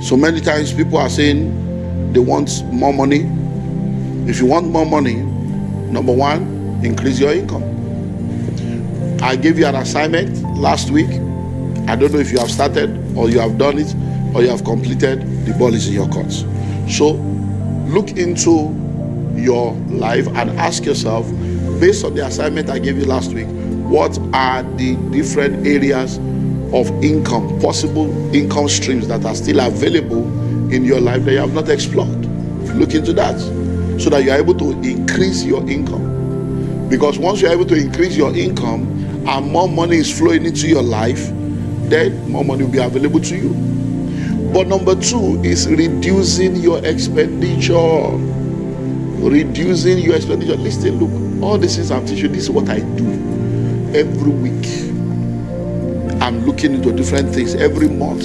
So many times people are saying they want more money. If you want more money, number one, increase your income. I gave you an assignment last week. I don't know if you have started or you have done it or you have completed. The ball is in your court. So look into your life and ask yourself, based on the assignment I gave you last week, what are the different areas of income, possible income streams that are still available in your life that you have not explored? Look into that so that you are able to increase your income. Because once you are able to increase your income and more money is flowing into your life, then more money will be available to you. But number two is reducing your expenditure. Reducing your expenditure. Listen, look, all these things I'm teaching you, this is what I do every week. I'm looking into different things every month.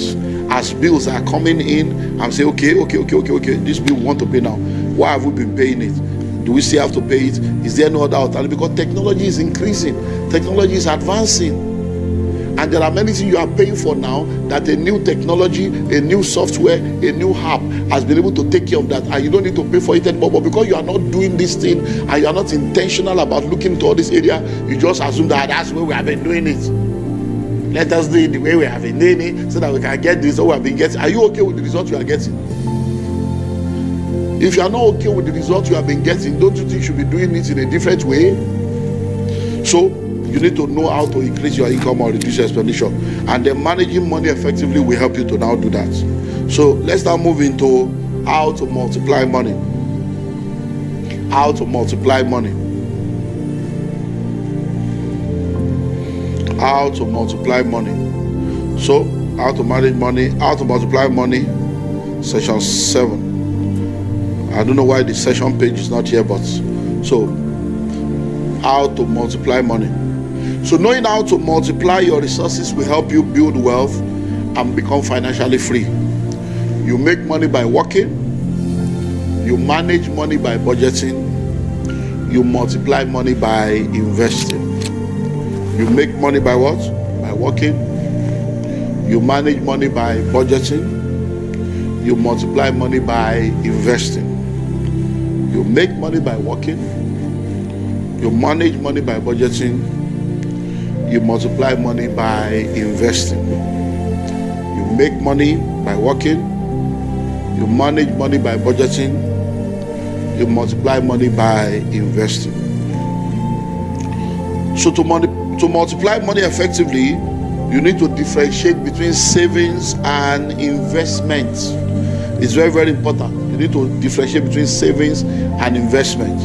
As bills are coming in, I'm saying, okay, this bill we want to pay now. Why have we been paying it? Do we still have to pay it? Is there no other alternative? Because technology is increasing. Technology is advancing. And there are many things you are paying for now that a new technology, a new software, a new app has been able to take care of that. And you don't need to pay for it anymore. But because you are not doing this thing and you are not intentional about looking into all this area, you just assume that that's where we have been doing it. Let us do it the way we have been doing it so that we can get this or we have been getting. Are you okay with the result you are getting? If you are not okay with the result you have been getting, don't you think you should be doing it in a different way? So you need to know how to increase your income or reduce your expenditure. And then managing money effectively will help you to now do that. So let's now move into how to multiply money. How to multiply money. How to multiply money. So, how to manage money, how to multiply money, session 7. I don't know why the session page is not here, but so how to multiply money. So knowing how to multiply your resources will help you build wealth and become financially free. You make money by working, you manage money by budgeting, you multiply money by investing. You make money by what? By working, you manage money by budgeting, you multiply money by investing. You make money by working, you manage money by budgeting, you multiply money by investing. You make money by working, you manage money by budgeting, you multiply money by investing. So to multiply money effectively, you need to differentiate between savings and investments. It's very, very important. You need to differentiate between savings and investment.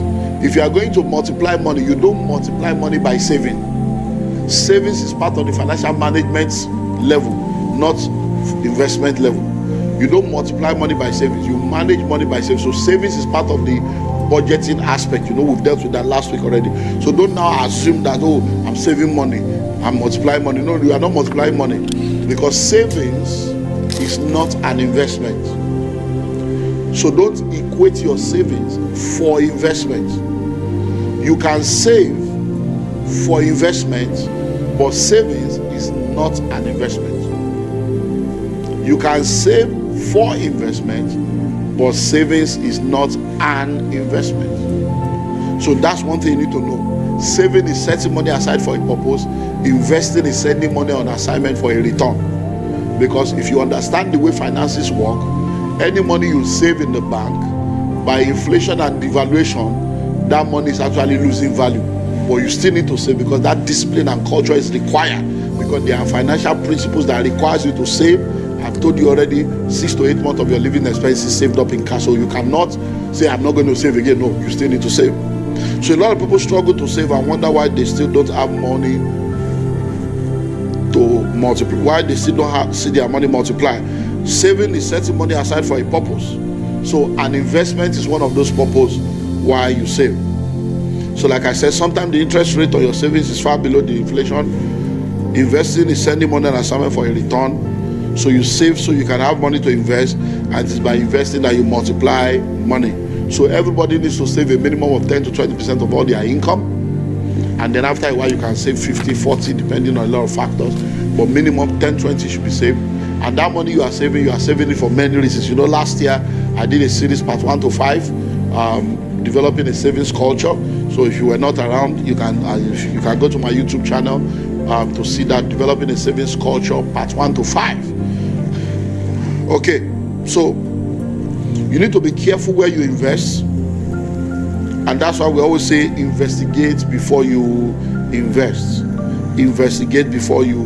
If you are going to multiply money, you don't multiply money by saving. Savings is part of the financial management level, not investment level. You don't multiply money by savings. You manage money by savings. So savings is part of the budgeting aspect. You know, we've dealt with that last week already. So don't now assume that, oh, I'm saving money, I'm multiplying money. No, you are not multiplying money, because savings is not an investment. So don't equate your savings for investment. You can save for investment, but savings is not an investment. You can save for investment, but savings is not an investment. So that's one thing you need to know. Saving is setting money aside for a purpose. Investing is sending money on assignment for a return. Because if you understand the way finances work, any money you save in the bank, by inflation and devaluation, that money is actually losing value. But you still need to save, because that discipline and culture is required, because there are financial principles that requires you to save. I've told you already, 6 to 8 months of your living expenses saved up in cash. So you cannot say, I'm not going to save again. No, you still need to save. So a lot of people struggle to save and wonder why they still don't have money to multiply, why they still don't see their money multiply. Saving is setting money aside for a purpose. So an investment is one of those purposes why you save. So like I said, sometimes the interest rate on your savings is far below the inflation. Investing is sending money on assignment for a return. So you save so you can have money to invest, and it's by investing that you multiply money. So everybody needs to save a minimum of 10 to 20% of all their income, and then after a while you can save 50, 40 depending on a lot of factors, but minimum 10, 20 should be saved. And that money you are saving it for many reasons. Last year I did a series part 1 to 5, developing a savings culture. So if you were not around, you can go to my YouTube channel to see that, developing a savings culture part 1 to 5. Okay, so you need to be careful where you invest, and that's why we always say investigate before you invest. Investigate before you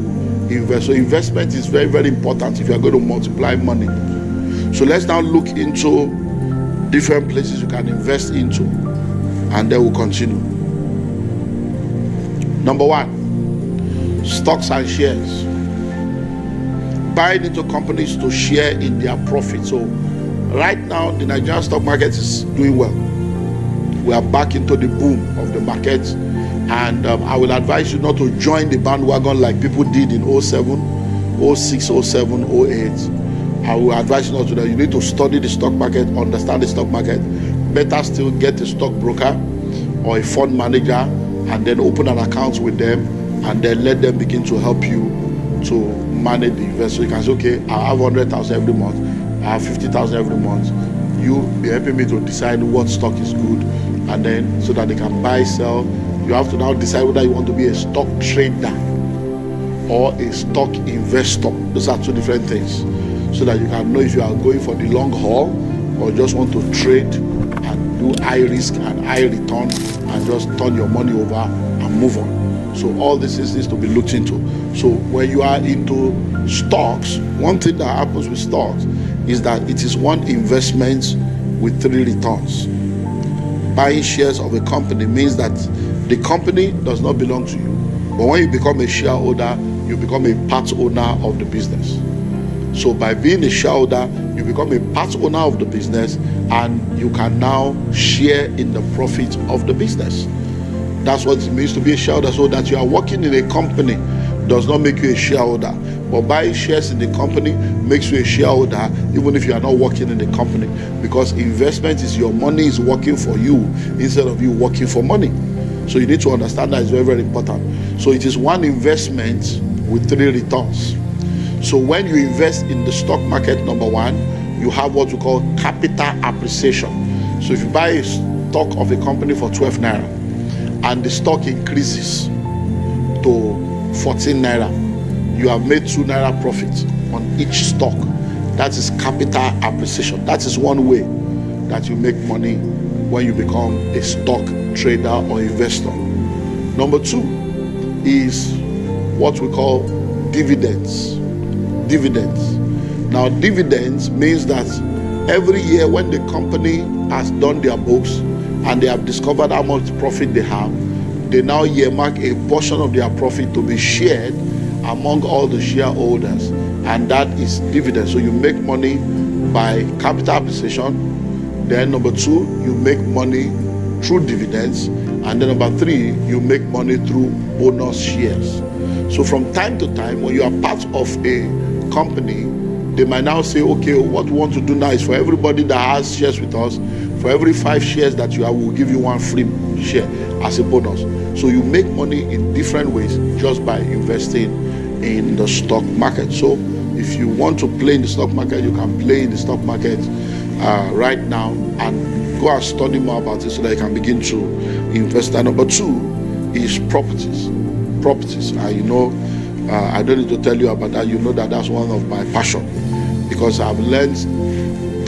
invest. So investment is very, very important if you are going to multiply money. So let's now look into different places you can invest into, and then we'll continue. Number 1, stocks and shares. Buying into companies to share in their profit. So right now the Nigerian stock market is doing well. We are back into the boom of the market, and I will advise you not to join the bandwagon like people did in 07, 06, 07, 08. I will advise you not to do that. You need to study the stock market, understand the stock market. Better still, get a stockbroker or a fund manager, and then open an account with them, and then let them begin to help you to manage the investment. So you can say, okay, I have 100,000 every month, I have 50,000 every month. You be helping me to decide what stock is good, and then so that they can buy, sell. You have to now decide whether you want to be a stock trader or a stock investor. Those are two different things, so that you can know if you are going for the long haul or just want to trade and do high risk and high return and just turn your money over and move on. So all this needs to be looked into. So when you are into stocks, one thing that happens with stocks is that it is one investment with 3 returns. Buying shares of a company means that the company does not belong to you, but when you become a shareholder, you become a part owner of the business. So by being a shareholder, you become a part owner of the business, and you can now share in the profit of the business. That's what it means to be a shareholder. So that you are working in a company does not make you a shareholder, but buying shares in the company makes you a shareholder, even if you are not working in the company, because investment is your money is working for you instead of you working for money. So you need to understand that it's very, very important. So it is one investment with 3 returns. So when you invest in the stock market, number 1, you have what we call capital appreciation. So if you buy a stock of a company for 12 naira and the stock increases to 14 naira, you have made 2 naira profit on each stock. That is capital appreciation. That is one way that you make money when you become a stock trader or investor. Number 2 is what we call dividends. Dividends. Now, dividends means that every year when the company has done their books and they have discovered how much profit they have, they now earmark a portion of their profit to be shared among all the shareholders, and that is dividends. So you make money by capital appreciation. Then number 2, you make money through dividends, and then number 3, you make money through bonus shares. So from time to time, when you are part of a company, they might now say, okay, what we want to do now is for everybody that has shares with us, for every 5 shares that you have, we'll give you 1 free share as a bonus. So you make money in different ways just by investing in the stock market. So if you want to play in the stock market, you can play in the stock market right now, and go and study more about it so that you can begin to invest. And number 2 is properties. Properties. I don't need to tell you about that. You know that that's one of my passion, because I've learned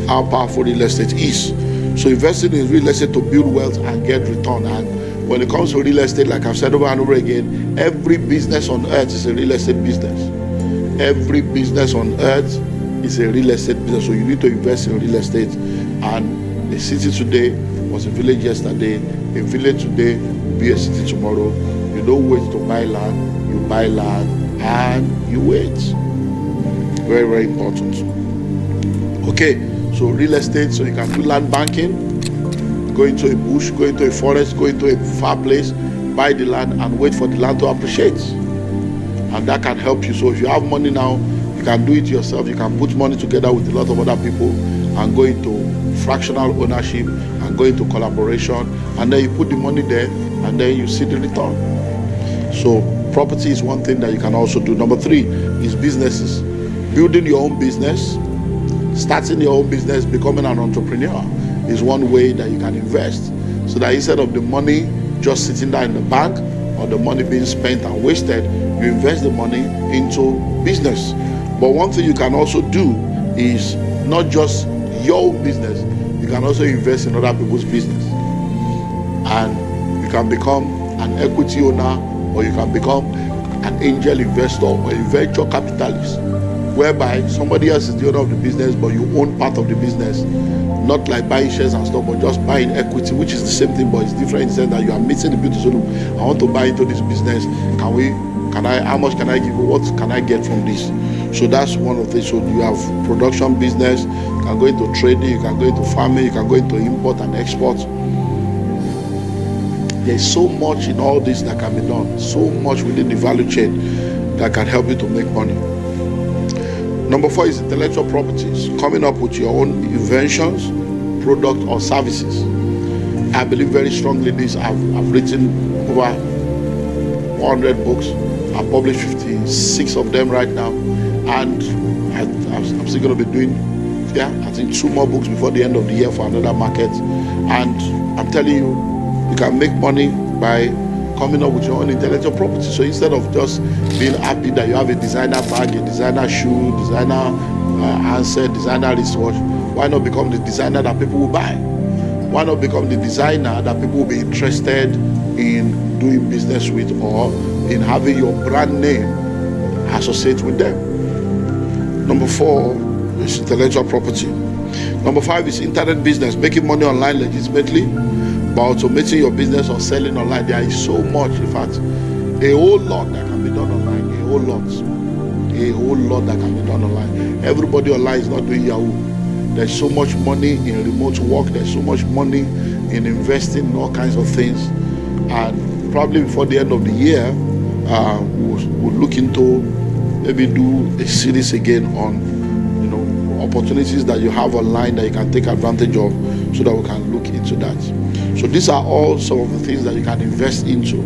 how powerful real estate is. So investing in real estate to build wealth and get return. And when it comes to real estate, like I've said over and over again, every business on earth is a real estate business. Every business on earth is a real estate business. So you need to invest in real estate. And a city today was a village yesterday. A village today will be a city tomorrow. You don't wait to buy land. You buy land and you wait. Very, very important. Okay, so real estate, so you can do land banking, go into a bush, go into a forest, go into a far place, buy the land and wait for the land to appreciate. And that can help you. So if you have money now, you can do it yourself. You can put money together with a lot of other people and go into fractional ownership and go into collaboration, and then you put the money there and then you see the return. So property is one thing that you can also do. Number 3 is businesses. Building your own business, starting your own business, becoming an entrepreneur is one way that you can invest. So that instead of the money just sitting there in the bank or the money being spent and wasted, you invest the money into business. But one thing you can also do is not just your own business, you can also invest in other people's business. And you can become an equity owner, or you can become an angel investor or a venture capitalist, whereby somebody else is the owner of the business, but you own part of the business. Not like buying shares and stuff, but just buying equity, which is the same thing, but it's different in the sense that you are meeting the people. So I want to buy into this business. How much can I give you? What can I get from this? So that's one of the. So you have production business, you can go into trading, you can go into farming, you can go into import and export. There's so much in all this that can be done, so much within the value chain that can help you to make money. Number 4 is intellectual properties, coming up with your own inventions, product or services. I believe very strongly in this. I've written over 100 books. I've published 56 of them right now, and I'm still going to be doing, I think 2 more books before the end of the year for another market. And I'm telling you, you can make money by coming up with your own intellectual property. So instead of just being happy that you have a designer bag, a designer shoe, designer handset, designer wristwatch, why not become the designer that people will buy? Why not become the designer that people will be interested in doing business with, or in having your brand name associated with them? Number 4 is intellectual property. Number 5 is internet business, making money online legitimately by automating your business or selling online. There is so much, in fact, a whole lot that can be done online, a whole lot that can be done online. Everybody online is not doing Yahoo. There's so much money in remote work, there's so much money in investing in all kinds of things. And probably before the end of the year, we'll look into maybe do a series again on opportunities that you have online that you can take advantage of, so that we can look into that. So these are all some of the things that you can invest into,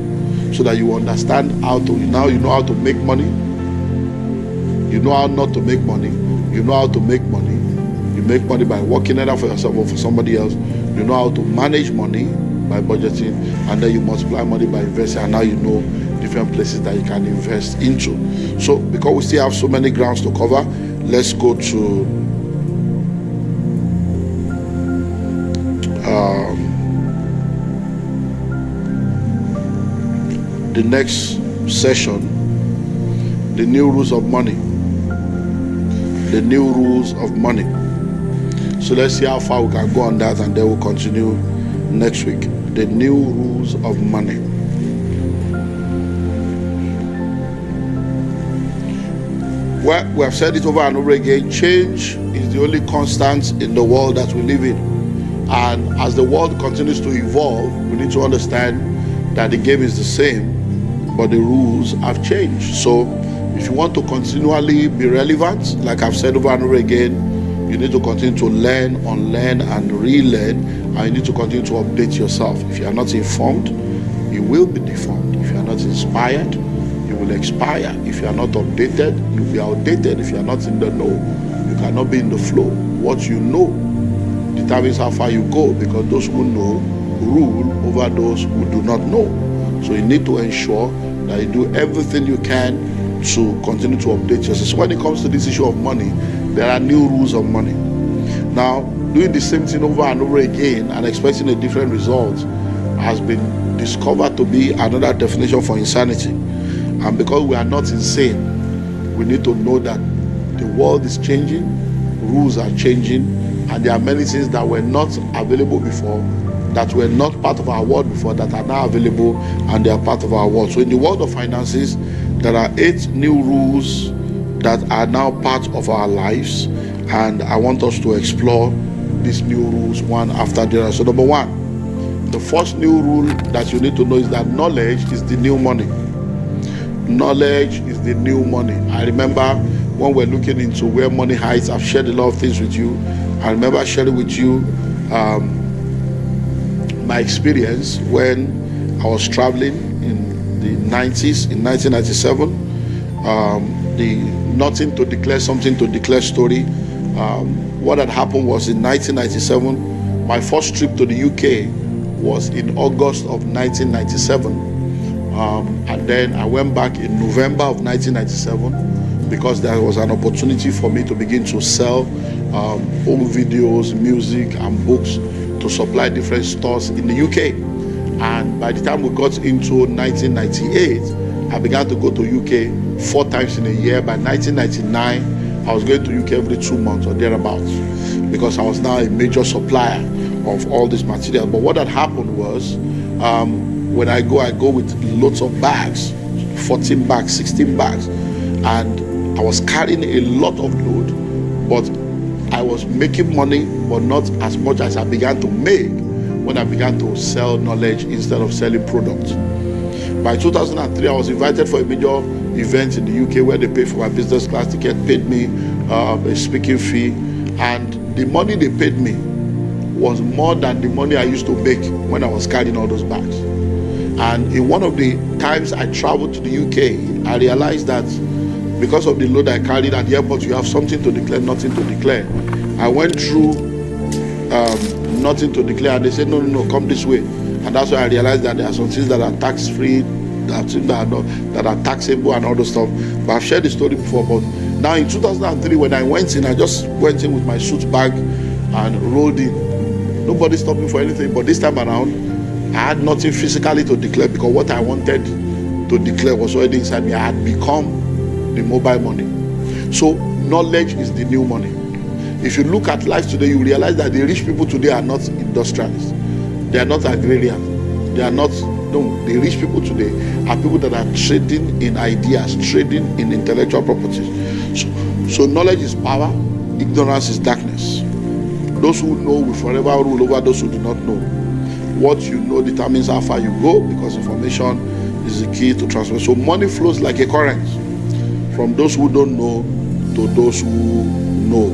so that you understand how to, now you know how to make money, you know how not to make money, you know how to make money. You make money by working either for yourself or for somebody else. You know how to manage money by budgeting, and then you multiply money by investing, and now you know different places that you can invest into. So because we still have so many grounds to cover, let's go to the next session, the new rules of money. The new rules of money. So let's see how far we can go on that, and then we'll continue next week. The new rules of money. Well, we have said it over and over again. Change is the only constant in the world that we live in. And as the world continues to evolve, we need to understand that the game is the same, but the rules have changed. So if you want to continually be relevant, like I've said over and over again, you need to continue to learn, unlearn, and relearn, and you need to continue to update yourself. If you are not informed, you will be deformed. If you are not inspired, you will expire. If you are not updated, you will be outdated. If you are not in the know, you cannot be in the flow. What you know determines how far you go, because those who know rule over those who do not know. So you need to ensure that you do everything you can to continue to update yourself. So when it comes to this issue of money, there are new rules of money. Now, doing the same thing over and over again and expecting a different result has been discovered to be another definition for insanity. And because we are not insane, we need to know that the world is changing, rules are changing, and there are many things that were not available before, that were not part of our world before, that are now available, and they are part of our world. So in the world of finances, there are 8 new rules that are now part of our lives, and I want us to explore these new rules one after the other. So number 1, the first new rule that you need to know is that knowledge is the new money. Knowledge is the new money. I remember when we're looking into where money hides, I've shared a lot of things with you. I remember sharing with you my experience when I was traveling in the 90s, in 1997. the nothing to declare, something to declare story. What had happened was in 1997, my first trip to the UK was in August of 1997. And then I went back in November of 1997 because there was an opportunity for me to begin to sell home videos, music, and books to supply different stores in the UK. And by the time we got into 1998, I began to go to UK 4 times in a year. By 1999, I was going to UK every 2 months or thereabouts because I was now a major supplier of all this material. But what had happened was, when I go with loads of bags, 14 bags, 16 bags, and I was carrying a lot of load, but I was making money, but not as much as I began to make when I began to sell knowledge instead of selling products. By 2003, I was invited for a major event in the UK where they paid for my business class ticket, paid me a speaking fee, and the money they paid me was more than the money I used to make when I was carrying all those bags. And in one of the times I traveled to the UK, I realized that because of the load I carried at the airport, you have something to declare, nothing to declare. I went through nothing to declare, and they said, no, come this way. And that's why I realized that there are some things that are tax-free, that are taxable and all those stuff. But I've shared the story before. But now in 2003, when I went in, I just went in with my suit bag and rolled in. Nobody stopped me for anything. But this time around, I had nothing physically to declare because what I wanted to declare was already inside me. I had become the mobile money. So knowledge is the new money. If you look at life today, you realize that the rich people today are not industrialists. They are not agrarian. They are not, no, the rich people today are people that are trading in ideas, trading in intellectual properties. So knowledge is power, ignorance is darkness. Those who know will forever rule over those who do not know. What you know determines how far you go, because information is the key to transfer. So money flows like a current from those who don't know to those who know.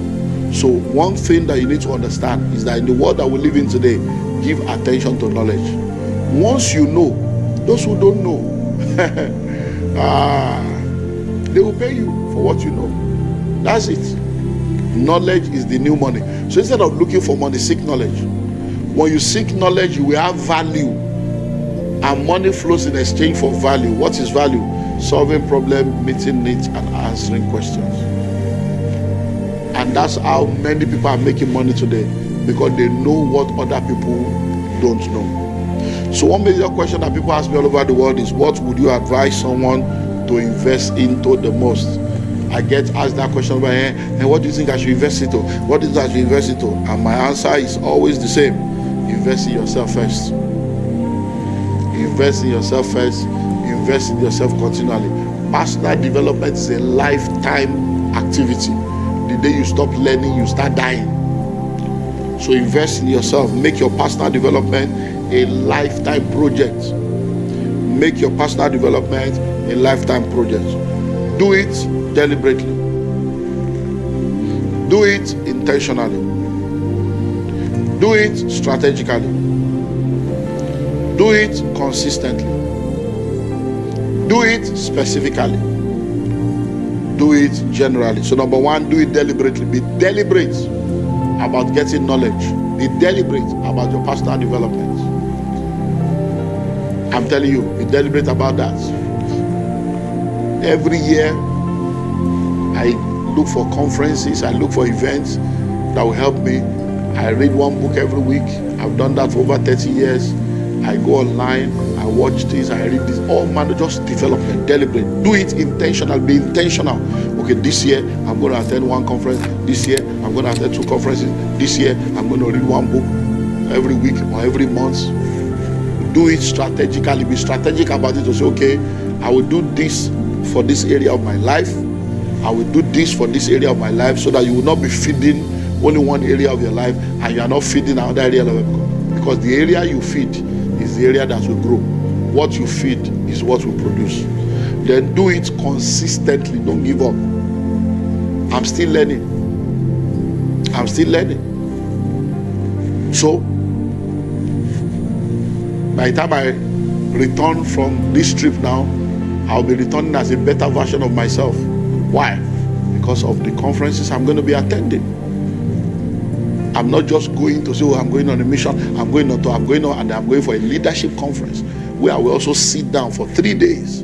So one thing that you need to understand is that in the world that we live in today, give attention to knowledge. Once you know, those who don't know, they will pay you for what you know. That's it. Knowledge is the new money. So instead of looking for money, seek knowledge. When you seek knowledge, you will have value. And money flows in exchange for value. What is value? Solving problems, meeting needs, and answering questions. And that's how many people are making money today, because they know what other people don't know. So one major question that people ask me all over the world is, what would you advise someone to invest into the most? I get asked that question about, hey, what do you think I should invest into? What do you think I should invest into? And my answer is always the same. Invest in yourself first. Invest in yourself first. Invest in yourself continually. Personal development is a lifetime activity. The day you stop learning, you start dying. So invest in yourself. Make your personal development a lifetime project. Make your personal development a lifetime project. Do it deliberately. Do it intentionally. Do it strategically. Do it consistently. Do it specifically. Do it generally. So number one, do it deliberately. Be deliberate about getting knowledge. Be deliberate about your personal development. I'm telling you, be deliberate about that. Every year, I look for conferences, I look for events that will help me. I read one book every week. I've done that for over 30 years. I go online, I watch this, I read this. All manner, just development, deliberate. Do it intentional, be intentional. Okay, this year I'm going to attend one conference. This year I'm going to attend 2 conferences. This year I'm going to read one book every week or every month. Do it strategically. Be strategic about it to say, okay, I will do this for this area of my life. I will do this for this area of my life, so that you will not be feeding only one area of your life and you are not feeding another area of your life. Because the area you feed is the area that will grow. What you feed is what will produce. Then do it consistently. Don't give up. I'm still learning. I'm still learning. So, by the time I return from this trip now, I'll be returning as a better version of myself. Why? Because of the conferences I'm going to be attending. I'm not just going to say, oh, I'm going on a mission, I'm going on, and I'm going for a leadership conference where I will also sit down for 3 days.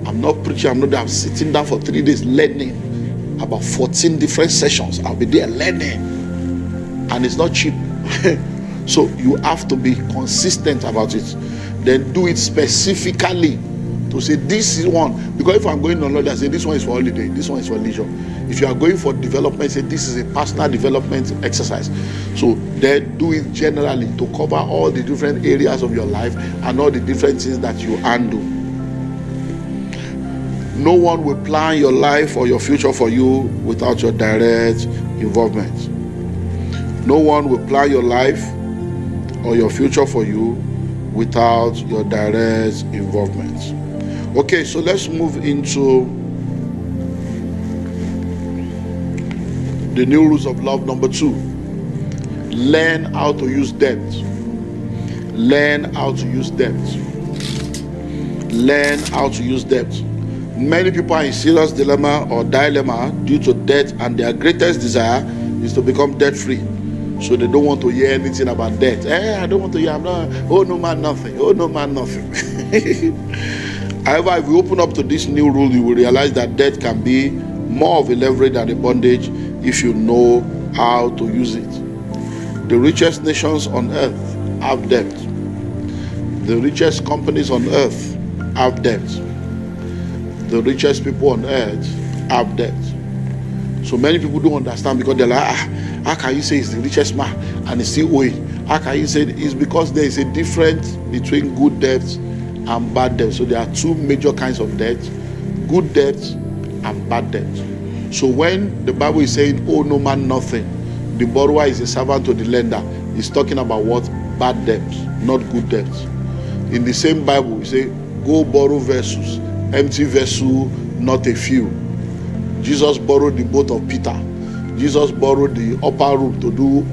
I'm not preaching, I'm sitting down for 3 days learning about 14 different sessions. I'll be there learning, and it's not cheap. So you have to be consistent about it. Then do it specifically to say this is one. Because if I'm going on holiday, I say this one is for holiday, this one is for leisure. If you are going for development, say this is a personal development exercise. So then do it generally to cover all the different areas of your life and all the different things that you handle. No one will plan your life or your future for you without your direct involvement. No one will plan your life or your future for you without your direct involvement. Okay, so let's move into the new rules of love number 2. Learn how to use debt. Learn how to use debt. Learn how to use debt. Many people are in serious dilemma or dilemma due to debt, and their greatest desire is to become debt-free. So they don't want to hear anything about debt. I don't want to hear, oh no man, nothing. Oh no man, nothing. However, if you open up to this new rule, you will realize that debt can be more of a leverage than a bondage if you know how to use it. The richest nations on earth have debt. The richest companies on earth have debt. The richest people on earth have debt. So many people don't understand, because they're like, how can you say he's the richest man and he's still owing? How can you say it's because there is a difference between good debt and bad debt. So there are 2 major kinds of debt: good debt and bad debt. So when the Bible is saying, oh no man, nothing, the borrower is a servant to the lender, it's talking about what? Bad debt, not good debt. In the same Bible, we say, go borrow vessels, empty vessel, not a few. Jesus borrowed the boat of Peter. Jesus borrowed the upper room to do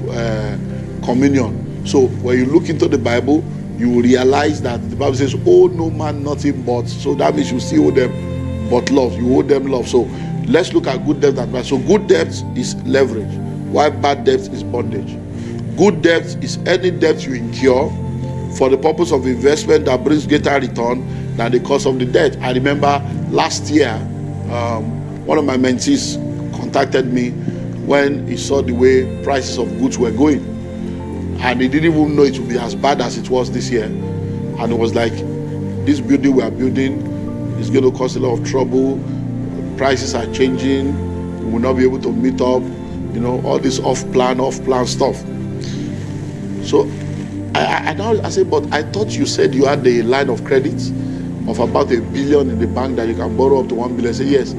communion. So when you look into the Bible, you will realize that the Bible says, oh no man, nothing but. So that means you still owe them but love. You owe them love. So let's look at good debt and bad. So good debt is leverage, while bad debt is bondage. Good debt is any debt you incur for the purpose of investment that brings greater return than the cost of the debt. I remember last year, one of my mentees contacted me when he saw the way prices of goods were going, and he didn't even know it would be as bad as it was this year. And it was like, this building we are building is going to cause a lot of trouble. Prices are changing. We will not be able to meet up. All this off-plan stuff. So I said, but I thought you said you had a line of credit of about $1 billion in the bank that you can borrow up to $1 billion. I said, yes.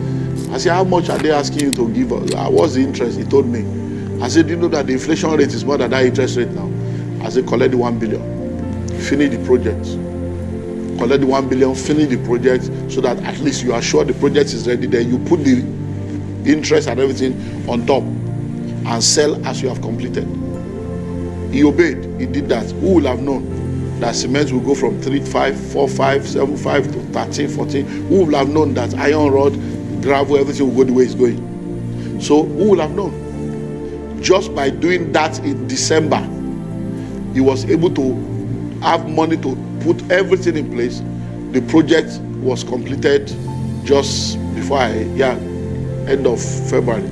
I said, how much are they asking you to give? What's the interest? He told me. I said, do you know that the inflation rate is more than that interest rate now? I said, collect the $1 billion. Finish the project. Collect the $1 billion, finish the project, so that at least you are sure the project is ready. Then you put the interest and everything on top and sell as you have completed. He obeyed. He did that. Who would have known that cement will go from 3.5, 4.5, 7.5 to 13, 14? Who would have known that iron rod, gravel, everything will go the way it's going? So who would have known? Just by doing that in December, he was able to have money to put everything in place. The project was completed just before end of February.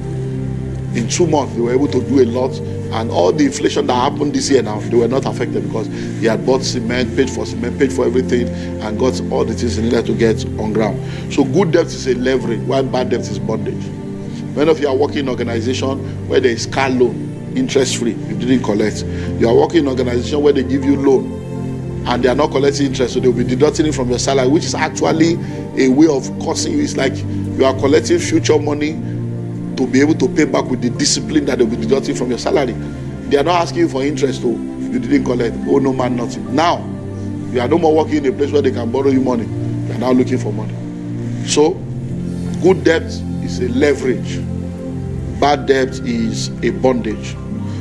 In 2 months, they were able to do a lot, and all the inflation that happened this year now, they were not affected because he had bought cement, paid for everything, and got all the things he needed to get on ground. So good debt is a leverage, while bad debt is bondage. Many of you are working in an organization where there is car loan, interest-free, you didn't collect. You are working in an organization where they give you loan, and they are not collecting interest, so they will be deducting it from your salary, which is actually a way of causing you. It's like you are collecting future money to be able to pay back with the discipline that they will be deducting from your salary. They are not asking you for interest, so you didn't collect. Oh no man, nothing. Now, you are no more working in a place where they can borrow you money. You are now looking for money. So, good debt is a leverage. Bad debt is a bondage.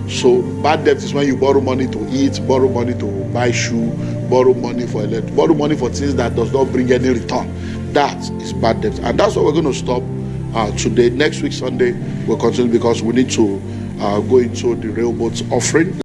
So bad debt is when you borrow money to eat, borrow money to buy shoe, borrow money for things that does not bring any return. That is bad debt, and that's what we're going to stop today. Next week Sunday we'll continue because we need to go into the railboat offering.